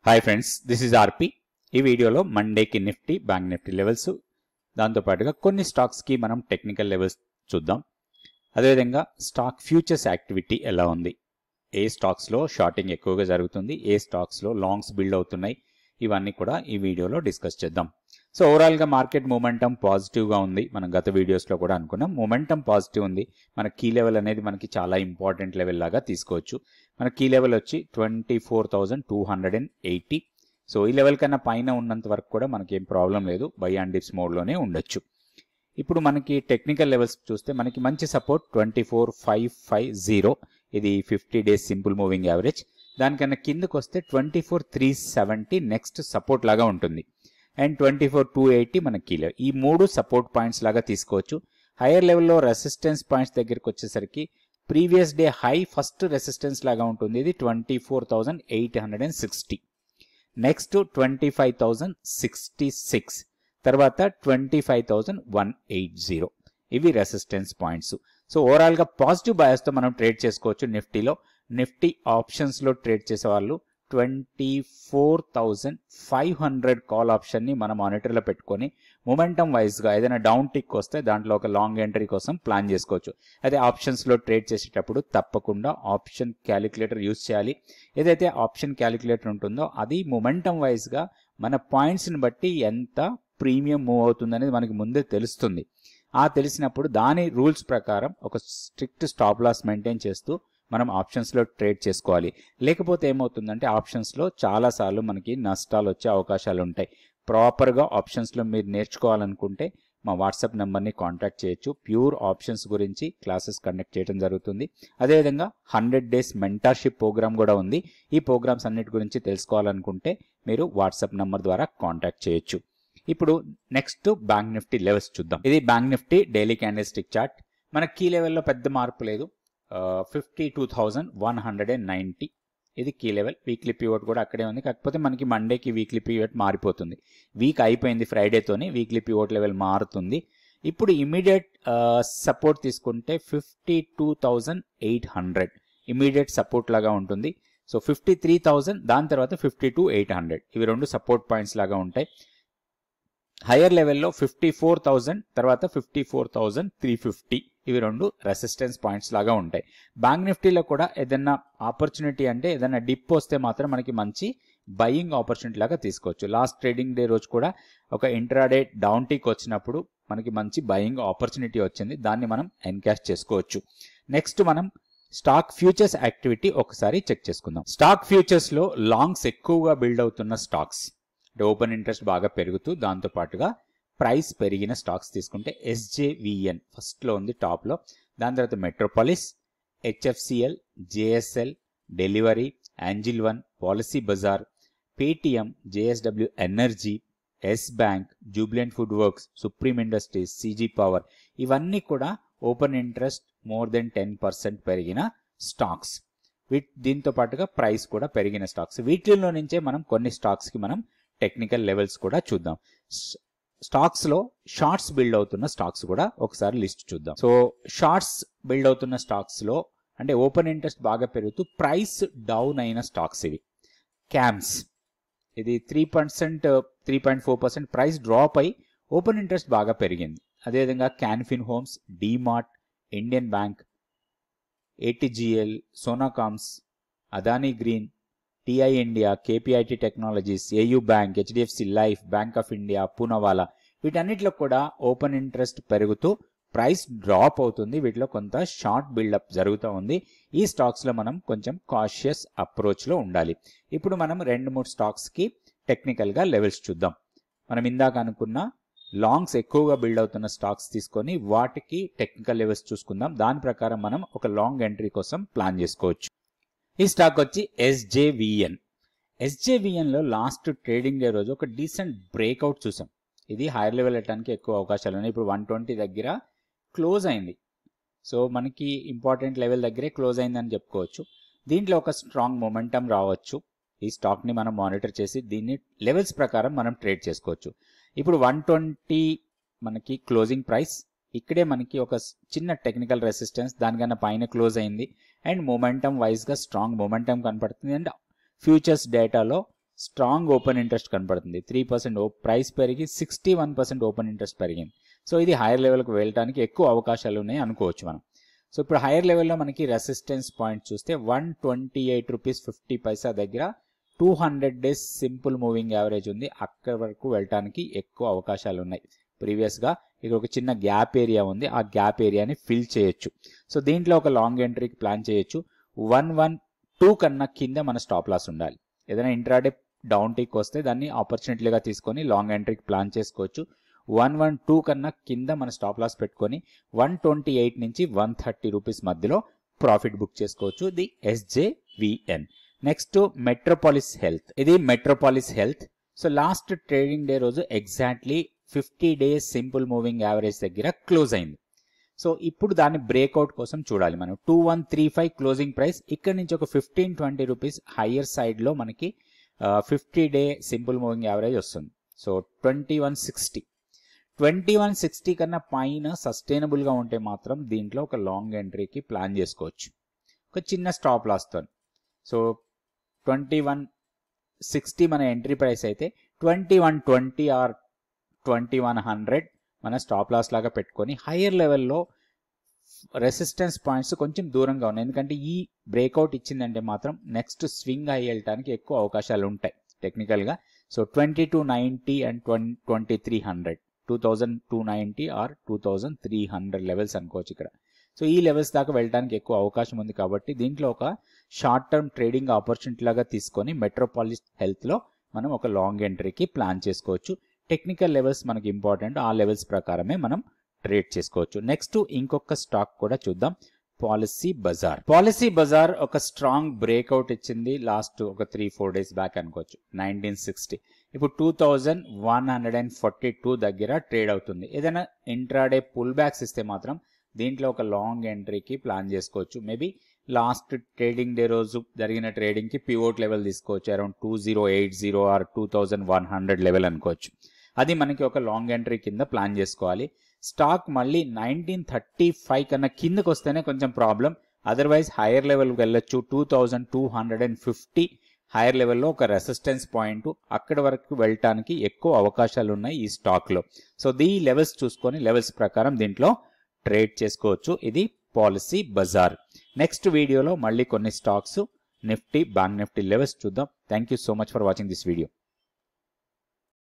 Hi friends, this is ఆర్పి. ఈ వీడియోలో మండేకి Nifty, bank Nifty levels, దాంతోపాటుగా కొన్ని స్టాక్స్కి మనం టెక్నికల్ లెవెల్స్ చూద్దాం. అదేవిధంగా స్టాక్ ఫ్యూచర్స్ యాక్టివిటీ ఎలా ఉంది, ఏ స్టాక్స్లో షార్టింగ్ ఎక్కువగా జరుగుతుంది, ఏ స్టాక్స్లో లాంగ్స్ బిల్డ్ అవుతున్నాయి, ఇవన్నీ కూడా ఈ వీడియోలో డిస్కస్ చేద్దాం. సో ఓవరాల్గా మార్కెట్ మూమెంటం పాజిటివ్గా ఉంది. మనం గత వీడియోస్లో కూడా అనుకున్నాం మూమెంటం పాజిటివ్ ఉంది. మన కీ లెవెల్ అనేది మనకి చాలా ఇంపార్టెంట్ లెవెల్ లాగా తీసుకోవచ్చు. మన కీ లెవెల్ వచ్చి 24,280. సో ఈ లెవెల్ కన్నా పైన ఉన్నంత వరకు కూడా మనకి ఏం ప్రాబ్లం లేదు, బై అండ్ డిప్స్ మోడ్లోనే ఉండొచ్చు. ఇప్పుడు మనకి టెక్నికల్ లెవెల్స్ చూస్తే మనకి మంచి సపోర్ట్ 24,550, ఇది 50 డేస్ సింపుల్ మూవింగ్ యావరేజ్. దానికన్నా కిందకు వస్తే 24,370 నెక్స్ట్ సపోర్ట్ లాగా ఉంటుంది. అండ్ 24,280 మన కీ లెవెల్. ఈ మూడు సపోర్ట్ పాయింట్స్ లాగా తీసుకోవచ్చు. హైయర్ లెవెల్లో రెసిస్టెన్స్ పాయింట్స్ దగ్గరికి వచ్చేసరికి previous day high first resistance లాగా ఉంటుంది, ఇది 24,860. నెక్స్ట్ 25,066, తర్వాత 25,180. ఇవి రెసిస్టెన్స్ పాయింట్స్. సో ఓవరాల్గా పాజిటివ్ బయాస్తో మనం ట్రేడ్ చేసుకోవచ్చు. నిఫ్టీ ఆప్షన్స్లో ట్రేడ్ చేసే వాళ్ళు 24,500 కాల్ ఆప్షన్ని మన మానిటర్లో పెట్టుకొని మొమెంటం వైజ్గా ఏదైనా డౌన్ టిక్ వస్తే దాంట్లో ఒక లాంగ్ ఎంట్రీ కోసం ప్లాన్ చేసుకోవచ్చు. అదే ఆప్షన్స్లో ట్రేడ్ చేసేటప్పుడు తప్పకుండా ఆప్షన్ క్యాలిక్యులేటర్ యూజ్ చేయాలి. ఏదైతే ఆప్షన్ క్యాలిక్యులేటర్ ఉంటుందో అది మొమెంటం వైజ్గా మన పాయింట్స్ని బట్టి ఎంత ప్రీమియం మూవ్ అవుతుంది అనేది మనకి ముందే తెలుస్తుంది. తెలిసినప్పుడు దాని రూల్స్ ప్రకారం ఒక స్ట్రిక్ట్ స్టాప్ లాస్ మెయింటైన్ చేస్తూ మనం ఆప్షన్స్లో ట్రేడ్ చేసుకోవాలి. లేకపోతే ఏమవుతుందంటే ఆప్షన్స్లో చాలాసార్లు మనకి నష్టాలు వచ్చే అవకాశాలు ఉంటాయి. ప్రాపర్గా ఆప్షన్స్లో మీరు నేర్చుకోవాలనుకుంటే మా వాట్సాప్ నెంబర్ని కాంటాక్ట్ చేయొచ్చు. ప్యూర్ ఆప్షన్స్ గురించి క్లాసెస్ కండక్ట్ చేయడం జరుగుతుంది. అదేవిధంగా 100 డేస్ మెంటర్షిప్ ప్రోగ్రామ్ కూడా ఉంది. ఈ ప్రోగ్రామ్స్ అన్నిటి గురించి తెలుసుకోవాలనుకుంటే మీరు వాట్సాప్ నెంబర్ ద్వారా కాంటాక్ట్ చేయొచ్చు. ఇప్పుడు నెక్స్ట్ బ్యాంక్ నిఫ్టీ లెవెల్స్ చూద్దాం. ఇది bank Nifty daily candle stick chart. మన కీ లెవెల్లో పెద్ద మార్పు లేదు, 52,190 ఇది కీ లెవెల్. వీక్లీ పివట్ కూడా అక్కడే ఉంది, కాకపోతే మనకి మండేకి వీక్లీ పివట్ మారిపోతుంది. వీక్ అయిపోయింది ఫ్రైడేతోని, వీక్లీ పివట్ లెవెల్ మారుతుంది. ఇప్పుడు ఇమీడియట్ సపోర్ట్ తీసుకుంటే 52,800 ఇమీడియట్ సపోర్ట్ లాగా ఉంటుంది. సో 53,000, దాని తర్వాత 52,800 ఇవి రెండు సపోర్ట్ పాయింట్స్ లాగా ఉంటాయి. హైయర్ లెవెల్లో 54,000, తర్వాత 54,350 ఇవి రెండు రెసిస్టెన్స్ పాయింట్స్ లాగా ఉంటాయి. బ్యాంక్ నిఫ్టీలో కూడా ఏదైనా ఆపర్చునిటీ అంటే ఏదైనా డిప్ వస్తే మాత్రం మనకి మంచి బయింగ్ ఆపర్చునిటీ లాగా తీసుకోవచ్చు. లాస్ట్ ట్రేడింగ్ డే రోజు కూడా ఒక ఇంట్రాడే డౌన్ టీక్ వచ్చినప్పుడు మనకి మంచి బయింగ్ ఆపర్చునిటీ వచ్చింది, దాన్ని మనం ఎన్కాష్ చేసుకోవచ్చు. నెక్స్ట్ మనం స్టాక్ ఫ్యూచర్స్ యాక్టివిటీ ఒకసారి చెక్ చేసుకుందాం. స్టాక్ ఫ్యూచర్స్లో లాంగ్స్ ఎక్కువగా బిల్డ్ అవుతున్న స్టాక్స్ అంటే ఓపెన్ ఇంట్రెస్ట్ బాగా పెరుగుతూ దాంతోపాటుగా ప్రైస్ పెరిగిన స్టాక్స్ తీసుకుంటే SJVN ఫస్ట్లో ఉంది టాప్లో. దాని తర్వాత Metropolis, HFCL, JSL, Delhivery, Angel one, Policy Bazaar, Paytm, JSW Energy, Yes Bank, Jubilant Food Works, Supreme Industries, CG Power ఇవన్నీ కూడా ఓపెన్ ఇంట్రెస్ట్ మోర్ దెన్ 10% పెరిగిన స్టాక్స్. దీంతో పాటుగా ప్రైస్ కూడా పెరిగిన స్టాక్స్. వీటిలో నుంచే మనం కొన్ని స్టాక్స్కి మనం టెక్నికల్ లెవెల్స్ కూడా చూద్దాం. స్టాక్స్లో షార్ట్స్ బిల్డ్ అవుతున్న స్టాక్స్ కూడా ఒకసారి లిస్ట్ చూద్దాం. సో షార్ట్స్ బిల్డ్ అవుతున్న స్టాక్స్లో అంటే ఓపెన్ ఇంట్రెస్ట్ బాగా పెరుగుతూ ప్రైస్ డౌన్ అయిన స్టాక్స్ ఇవి. క్యామ్స్ ఇది 3.4% ప్రైస్ డ్రాప్ అయి ఓపెన్ ఇంట్రెస్ట్ బాగా పెరిగింది. అదేవిధంగా Can Fin Homes, DMart, Indian Bank, ATGL, Sonacoms, Adani Green, TI India, KPIT Technologies, AU Bank, HDFC Life, Bank of India, Poonawalla వీటన్నిటిలో కూడా ఓపెన్ ఇంట్రెస్ట్ పెరుగుతూ ప్రైస్ డ్రాప్ అవుతుంది. వీటిలో కొంత షార్ట్ బిల్డప్ జరుగుతూ ఉంది. ఈ స్టాక్స్లో మనం కొంచెం కాషియస్ అప్రోచ్లో ఉండాలి. ఇప్పుడు మనం 2-3 స్టాక్స్కి టెక్నికల్గా లెవెల్స్ చూద్దాం. మనం ఇందాక అనుకున్న లాంగ్స్ ఎక్కువగా బిల్డ్ అవుతున్న స్టాక్స్ తీసుకొని వాటికి టెక్నికల్ లెవెల్స్ చూసుకుందాం. దాని ప్రకారం మనం ఒక లాంగ్ ఎంట్రీ కోసం ప్లాన్ చేసుకోవచ్చు. ఈ స్టాక్ వచ్చి SJVN లో లాస్ట్ ట్రేడింగ్ డే రోజు ఒక డీసెంట్ బ్రేక్అవుట్ చూసాం. ఇది హైయర్ లెవెల్ వెళ్ళడానికి ఎక్కువ అవకాశాలు ఉన్నాయి. ఇప్పుడు 120 దగ్గర క్లోజ్ అయింది. సో మనకి ఇంపార్టెంట్ లెవెల్ దగ్గరే క్లోజ్ అయిందని చెప్పుకోవచ్చు. దీంట్లో ఒక స్ట్రాంగ్ మొమెంటం రావచ్చు. ఈ స్టాక్ని మనం మానిటర్ చేసి దీన్ని లెవెల్స్ ప్రకారం మనం ట్రేడ్ చేసుకోవచ్చు. ఇప్పుడు 120 మనకి క్లోజింగ్ ప్రైస్, ఇక్కడే మనకి ఒక చిన్న టెక్నికల్ రెసిస్టెన్స్, దానికన్నా పైన క్లోజ్ అయింది. అండ్ మొమెంటం వైజ్గా స్ట్రాంగ్ మొమెంటం కనపడుతుంది. అండ్ ఫ్యూచర్స్ డేటాలో స్ట్రాంగ్ ఓపెన్ ఇంట్రెస్ట్ కనపడుతుంది. 3% ప్రైస్ పెరిగి 61% ఓపెన్ ఇంట్రెస్ట్ పెరిగింది. సో ఇది హైయర్ లెవెల్కి వెళ్ళడానికి ఎక్కువ అవకాశాలు ఉన్నాయి అనుకోవచ్చు మనం. సో ఇప్పుడు హైయర్ లెవెల్లో మనకి రెసిస్టెన్స్ పాయింట్ చూస్తే 128 రూపీస్ 50 పైసా దగ్గర 200 డేస్ సింపుల్ మూవింగ్ యావరేజ్ ఉంది. అక్కడి వరకు వెళ్ళడానికి ఎక్కువ అవకాశాలు ఉన్నాయి. ప్రీవియస్గా ఇక్కడ ఒక చిన్న గ్యాప్ ఏరియా ఉంది, ఆ గ్యాప్ ఏరియాని ఫిల్ చేయొచ్చు. సో దీంట్లో ఒక లాంగ్ ఎంట్రీకి ప్లాన్ చేయొచ్చు. 112 కన్నా కింద మన స్టాప్ లాస్ ఉండాలి. ఏదైనా ఇంట్రాడే డౌన్ టిక్ వస్తే దాన్ని ఆపర్చునిటీగా తీసుకొని లాంగ్ ఎంట్రీకి ప్లాన్ చేసుకోవచ్చు. 112 కన్నా కింద మన స్టాప్ లాస్ పెట్టుకొని 128 నుంచి 130 రూపీస్ మధ్యలో ప్రాఫిట్ బుక్ చేసుకోవచ్చు. ఇది SJVN. Next Metropolis health. ఇది Metropolis health. So last trading day రోజు exactly 50 days simple moving average దగ్గర క్లోజ్ అయింది. సో ఇప్పుడు దాన్ని బ్రేక్అవుట్ కోసం చూడాలి మనం. 2135 క్లోజింగ్ ప్రైస్. ఇక్కడ నుంచి ఒక 15-20 రూపీస్ హయ్యర్ సైడ్లో మనకి 50 డే సింపుల్ మూవింగ్ యావరేజ్ వస్తుంది. సో 2160 కన్నా పైన సస్టైనబుల్గా ఉంటే మాత్రం దీంట్లో ఒక లాంగ్ ఎంట్రీకి ప్లాన్ చేసుకోవచ్చు ఒక చిన్న స్టాప్ లాస్తో. సో 2160 మన ఎంట్రీ ప్రైస్ అయితే 2120 ఆర్ 2100 మన స్టాప్ లాస్ లాగా పెట్టుకొని హయ్యర్ లెవెల్లో రెసిస్టెన్స్ పాయింట్స్ కొంచెం దూరంగా ఉన్నాయి. ఎందుకంటే ఈ బ్రేక్అవుట్ ఇచ్చిందంటే మాత్రం నెక్స్ట్ స్వింగ్ అయ్యి వెళ్ళడానికి ఎక్కువ అవకాశాలు ఉంటాయి టెక్నికల్గా. సో 2290 అండ్ 2300 2290 ఆర్ 2300 లెవెల్స్ అనుకోవచ్చు ఇక్కడ. సో ఈ లెవెల్స్ దాకా వెళ్ళడానికి ఎక్కువ అవకాశం ఉంది కాబట్టి దీంట్లో ఒక షార్ట్ టర్మ్ ట్రేడింగ్ ఆపర్చునిటీ లాగా తీసుకొని మెట్రోపాలిస్ హెల్త్లో మనం ఒక లాంగ్ ఎంట్రీకి ప్లాన్ చేసుకోవచ్చు. టెక్నికల్ లెవెల్స్ మనకి ఇంపార్టెంట్, ఆ లెవెల్స్ ప్రకారమే మనం ట్రేడ్ చేసుకోవచ్చు. నెక్స్ట్ ఇంకొక స్టాక్ కూడా చూద్దాం, పాలసీ బజార్. పాలసీ బజార్ ఒక స్ట్రాంగ్ బ్రేక్అవుట్ ఇచ్చింది లాస్ట్ ఒక 3-4 డేస్ బ్యాక్ అనుకోవచ్చు. 1960 ఇప్పుడు 2142 దగ్గర ట్రేడ్ అవుతుంది. ఏదైనా ఇంట్రాడే పుల్ బ్యాక్స్ ఇస్తే మాత్రం దీంట్లో ఒక లాంగ్ ఎంట్రీకి ప్లాన్ చేసుకోవచ్చు. మేబీ లాస్ట్ ట్రేడింగ్ డే రోజు జరిగిన ట్రేడింగ్కి పివోట్ లెవెల్ తీసుకోవచ్చు. అరౌండ్ 2080 ఆర్ 2100 లెవెల్ అనుకోవచ్చు. అది మనకి ఒక లాంగ్ ఎంట్రీ కింద ప్లాన్ చేసుకోవాలి. స్టాక్ మళ్ళీ 1935 కన్నా కిందకు వస్తేనే కొంచెం ప్రాబ్లం. అదర్వైజ్ హైయర్ లెవెల్కి వెళ్ళొచ్చు. 2250 హైయర్ లెవెల్లో ఒక రెసిస్టెన్స్ పాయింట్, అక్కడి వరకు వెళ్ళటానికి ఎక్కువ అవకాశాలు ఉన్నాయి ఈ స్టాక్లో. సో ఈ లెవెల్స్ చూసుకొని లెవెల్స్ ప్రకారం దీంట్లో ట్రేడ్ చేసుకోవచ్చు. ఇది పాలసీ బజార్. నెక్స్ట్ వీడియోలో మళ్ళీ కొన్ని stocks Nifty, bank Nifty levels చూద్దాం. Thank you so much for watching this video.